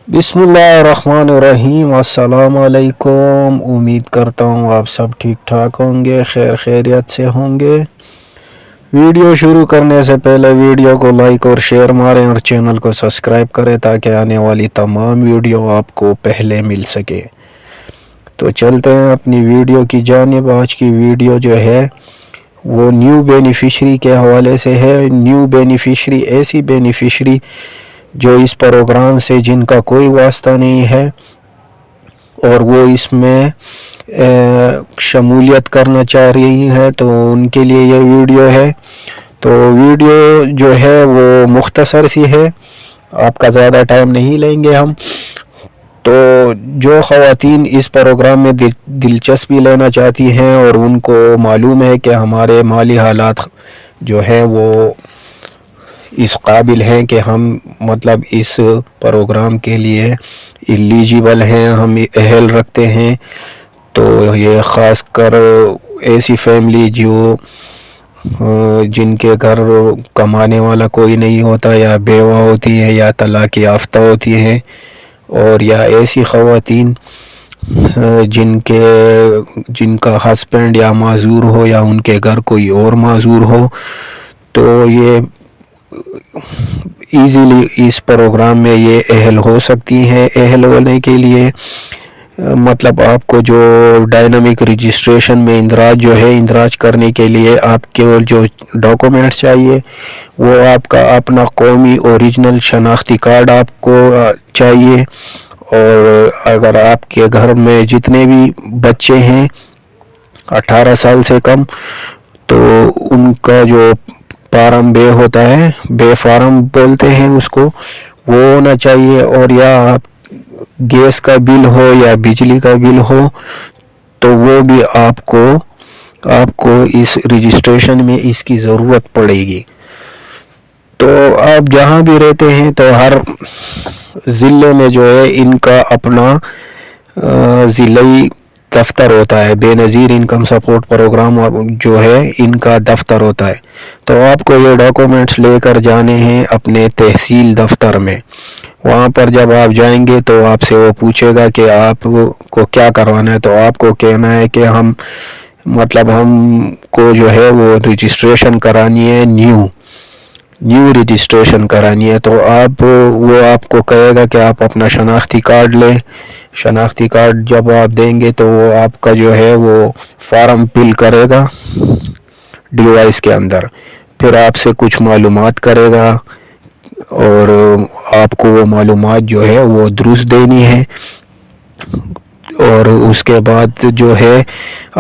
بسم اللہ الرحمن الرحیم۔ السلام علیکم۔ امید کرتا ہوں آپ سب ٹھیک ٹھاک ہوں گے، خیریت سے ہوں گے۔ ویڈیو شروع کرنے سے پہلے ویڈیو کو لائک اور شیئر ماریں اور چینل کو سبسکرائب کریں تاکہ آنے والی تمام ویڈیو آپ کو پہلے مل سکے۔ تو چلتے ہیں اپنی ویڈیو کی جانب۔ آج کی ویڈیو جو ہے وہ نیو بینیفیشری کے حوالے سے ہے۔ نیو بینیفیشری ایسی بینیفیشری جو اس پروگرام سے جن کا کوئی واسطہ نہیں ہے اور وہ اس میں شمولیت کرنا چاہ رہی ہے، تو ان کے لیے یہ ویڈیو ہے۔ تو ویڈیو جو ہے وہ مختصر سی ہے، آپ کا زیادہ ٹائم نہیں لیں گے ہم۔ تو جو خواتین اس پروگرام میں دلچسپی لینا چاہتی ہیں اور ان کو معلوم ہے کہ ہمارے مالی حالات جو ہیں وہ اس قابل ہیں کہ ہم مطلب اس پروگرام کے لیے ایلیجیبل ہیں، ہم اہل رکھتے ہیں، تو یہ خاص کر ایسی فیملی جن کے گھر کمانے والا کوئی نہیں ہوتا، یا بیوہ ہوتی ہے، یا طلاق یافتہ ہوتی ہیں، اور یا ایسی خواتین جن کا ہسبینڈ یا معذور ہو یا ان کے گھر کوئی اور معذور ہو، تو یہ ایزیلی اس پروگرام میں یہ اہل ہو سکتی ہیں۔ اہل ہونے کے لیے مطلب آپ کو جو ڈائنامک رجسٹریشن میں اندراج کرنے کے لیے آپ کے جو ڈاکومنٹس چاہیے، وہ آپ کا اپنا قومی اوریجنل شناختی کارڈ آپ کو چاہیے، اور اگر آپ کے گھر میں جتنے بھی بچے ہیں 18 سال سے کم، تو ان کا جو فارم بے ہوتا ہے، بے فارم بولتے ہیں اس کو، وہ ہونا چاہیے۔ اور یا آپ گیس کا بل ہو یا بجلی کا بل ہو، تو وہ بھی آپ کو اس رجسٹریشن میں اس کی ضرورت پڑے گی۔ تو آپ جہاں بھی رہتے ہیں تو ہر ضلع میں جو ہے ان کا اپنا ضلعی دفتر ہوتا ہے، بے نظیر انکم سپورٹ پروگرام جو ہے ان کا دفتر ہوتا ہے۔ تو آپ کو یہ ڈاکومنٹس لے کر جانے ہیں اپنے تحصیل دفتر میں۔ وہاں پر جب آپ جائیں گے تو آپ سے وہ پوچھے گا کہ آپ کو کیا کروانا ہے، تو آپ کو کہنا ہے کہ ہم کو جو ہے وہ رجسٹریشن کرانی ہے، نیو رجسٹریشن کرانی ہے۔ تو وہ آپ کو کہے گا کہ آپ اپنا شناختی کارڈ لیں۔ شناختی کارڈ جب آپ دیں گے تو وہ آپ کا جو ہے وہ فارم فل کرے گا ڈیوائس کے اندر، پھر آپ سے کچھ معلومات کرے گا، اور آپ کو وہ معلومات جو ہے وہ درست دینی ہے۔ اور اس کے بعد جو ہے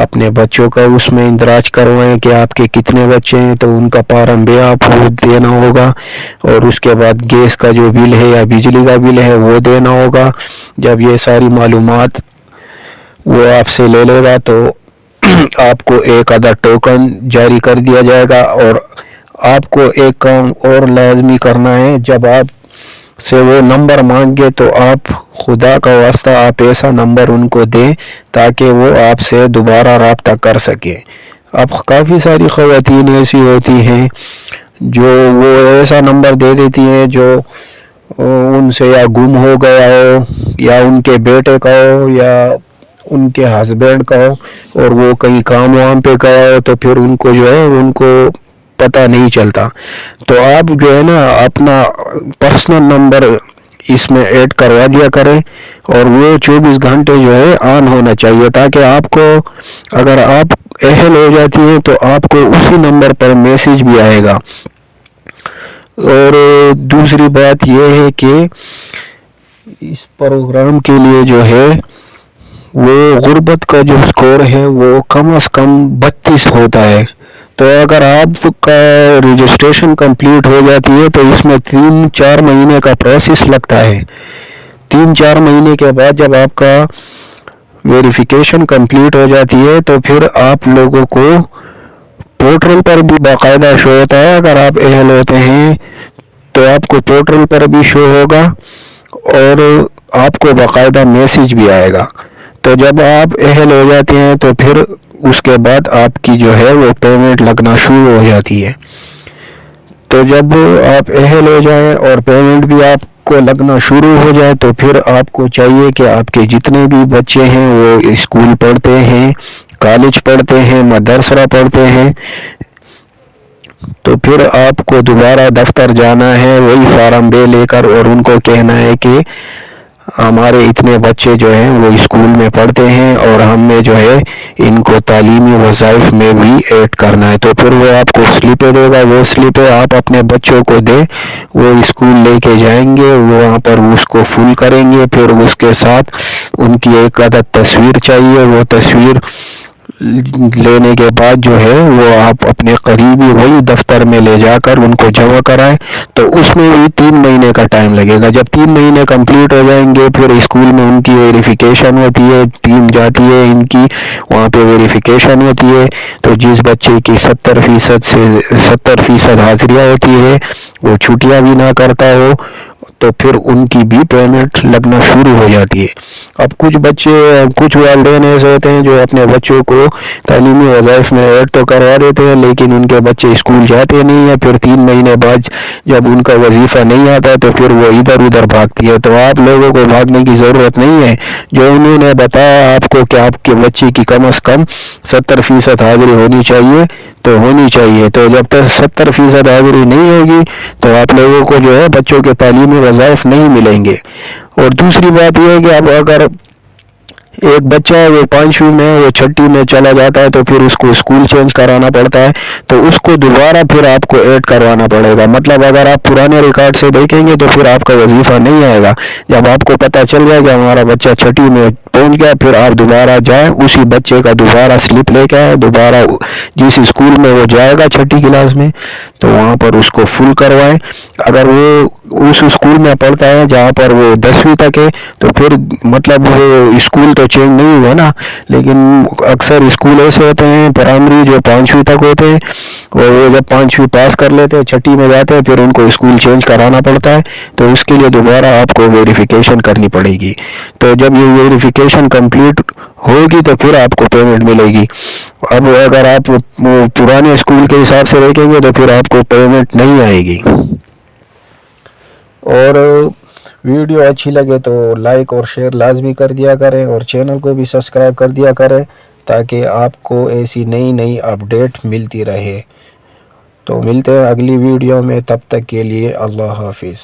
اپنے بچوں کا اس میں اندراج کروائیں کہ آپ کے کتنے بچے ہیں، تو ان کا فارم بھی آپ کو دینا ہوگا، اور اس کے بعد گیس کا جو بل ہے یا بجلی کا بل ہے وہ دینا ہوگا۔ جب یہ ساری معلومات وہ آپ سے لے لے گا تو آپ کو ایک آدھا ٹوکن جاری کر دیا جائے گا، اور آپ کو ایک کام اور لازمی کرنا ہے، جب آپ سے وہ نمبر مانگے تو آپ خدا کا واسطہ آپ ایسا نمبر ان کو دیں تاکہ وہ آپ سے دوبارہ رابطہ کر سکے۔ اب کافی ساری خواتین ایسی ہوتی ہیں جو وہ ایسا نمبر دے دیتی ہیں جو ان سے یا گم ہو گیا ہو، یا ان کے بیٹے کا ہو، یا ان کے ہسبینڈ کا ہو، اور وہ کہیں کام وام پہ گیا ہو، تو پھر ان کو پتہ نہیں چلتا۔ تو آپ جو ہے نا اپنا پرسنل نمبر اس میں ایڈ کروا دیا کریں، اور وہ 24 گھنٹے جو ہے آن ہونا چاہیے، تاکہ آپ کو اگر آپ اہل ہو جاتی ہیں تو آپ کو اسی نمبر پر میسج بھی آئے گا۔ اور دوسری بات یہ ہے کہ اس پروگرام کے لیے جو ہے وہ غربت کا جو سکور ہے وہ کم از کم 32 ہوتا ہے۔ تو اگر آپ کا رجسٹریشن کمپلیٹ ہو جاتی ہے تو اس میں 3-4 مہینے کا پروسیس لگتا ہے۔ 3-4 مہینے کے بعد جب آپ کا ویریفیکیشن کمپلیٹ ہو جاتی ہے تو پھر آپ لوگوں کو پورٹل پر بھی باقاعدہ شو ہوتا ہے۔ اگر آپ اہل ہوتے ہیں تو آپ کو پورٹل پر بھی شو ہوگا، اور آپ کو باقاعدہ میسج بھی آئے گا۔ تو جب آپ اہل ہو جاتے ہیں تو پھر اس کے بعد آپ کی جو ہے وہ پیمنٹ لگنا شروع ہو جاتی ہے۔ تو جب آپ اہل ہو جائیں اور پیمنٹ بھی آپ کو لگنا شروع ہو جائے تو پھر آپ کو چاہیے کہ آپ کے جتنے بھی بچے ہیں وہ اسکول پڑھتے ہیں، کالج پڑھتے ہیں، مدرسہ پڑھتے ہیں، تو پھر آپ کو دوبارہ دفتر جانا ہے وہی فارم بے لے کر، اور ان کو کہنا ہے کہ ہمارے اتنے بچے جو ہیں وہ اسکول میں پڑھتے ہیں اور ہم نے جو ہے ان کو تعلیمی وظائف میں بھی ایڈ کرنا ہے۔ تو پھر وہ آپ کو سلپیں دے گا، وہ سلپیں آپ اپنے بچوں کو دیں، وہ اسکول لے کے جائیں گے، وہاں پر اس کو فل کریں گے، پھر اس کے ساتھ ان کی ایک عدد تصویر چاہیے، وہ تصویر لینے کے بعد جو ہے وہ آپ اپنے قریبی وہی دفتر میں لے جا کر ان کو جمع کرائیں، تو اس میں بھی 3 مہینے کا ٹائم لگے گا۔ جب 3 مہینے کمپلیٹ ہو جائیں گے پھر اسکول میں ان کی ویریفیکیشن ہوتی ہے، ٹیم جاتی ہے ان کی، وہاں پہ ویریفیکیشن ہوتی ہے، تو جس بچے کی 70% حاضریاں ہوتی ہے، وہ چھٹیاں بھی نہ کرتا ہو، تو پھر ان کی بھی پیمنٹ لگنا شروع ہو جاتی ہے۔ اب کچھ والدین ایسے ہوتے ہیں جو اپنے بچوں کو تعلیمی وظائف میں ایڈ تو کروا دیتے ہیں لیکن ان کے بچے اسکول جاتے نہیں ہیں، پھر 3 مہینے بعد جب ان کا وظیفہ نہیں آتا تو پھر وہ ادھر ادھر بھاگتی ہے۔ تو آپ لوگوں کو بھاگنے کی ضرورت نہیں ہے، جو انہوں نے بتایا آپ کو کہ آپ کے بچے کی کم از کم 70% حاضری ہونی چاہیے تو ہونی چاہیے، تو جب تک 70% حاضری نہیں ہوگی تو آپ لوگوں کو جو ہے بچوں کے تعلیمی وظائف نہیں ملیں گے۔ اور دوسری بات یہ ہے کہ اب اگر ایک بچہ ہے وہ 5ویں میں وہ 6ٹھی میں چلا جاتا ہے تو پھر اس کو اسکول چینج کرانا پڑتا ہے، تو اس کو دوبارہ پھر آپ کو ایڈ کروانا پڑے گا۔ مطلب اگر آپ پرانے ریکارڈ سے دیکھیں گے تو پھر آپ کا وظیفہ نہیں آئے گا۔ جب آپ کو پتہ چل جائے کہ ہمارا بچہ 6ٹھی میں پہنچ گیا، پھر آپ دوبارہ جائیں اسی بچے کا دوبارہ سلپ لے کے آئیں، دوبارہ جس اسکول میں وہ جائے گا 6ٹھی کلاس میں تو وہاں پر اس کو فل کروائیں۔ اگر وہ اس اسکول میں پڑھتا ہے جہاں پر وہ 10ویں تک ہے تو پھر مطلب وہ اسکول تو چینج نہیں ہوا نا، لیکن اکثر اسکول ایسے ہوتے ہیں پرائمری جو 5ویں تک ہوتے ہیں، اور وہ جب 5ویں پاس کر لیتے ہیں 6ٹھی میں جاتے ہیں پھر ان کو اسکول چینج کرانا پڑتا ہے، تو اس کے لیے دوبارہ آپ کو ویریفیکیشن کرنی پڑے گی۔ تو جب یہ ویریفیکیشن کمپلیٹ ہوگی تو پھر آپ کو پیمنٹ ملے گی۔ اب اگر آپ پرانے اسکول کے حساب سے دیکھیں گے تو پھر آپ کو پیمنٹ نہیں آئے گی۔ اور ویڈیو اچھی لگے تو لائک اور شیئر لازمی کر دیا کریں، اور چینل کو بھی سبسکرائب کر دیا کریں تاکہ آپ کو ایسی نئی اپڈیٹ ملتی رہے۔ تو ملتے ہیں اگلی ویڈیو میں، تب تک کے لیے اللہ حافظ۔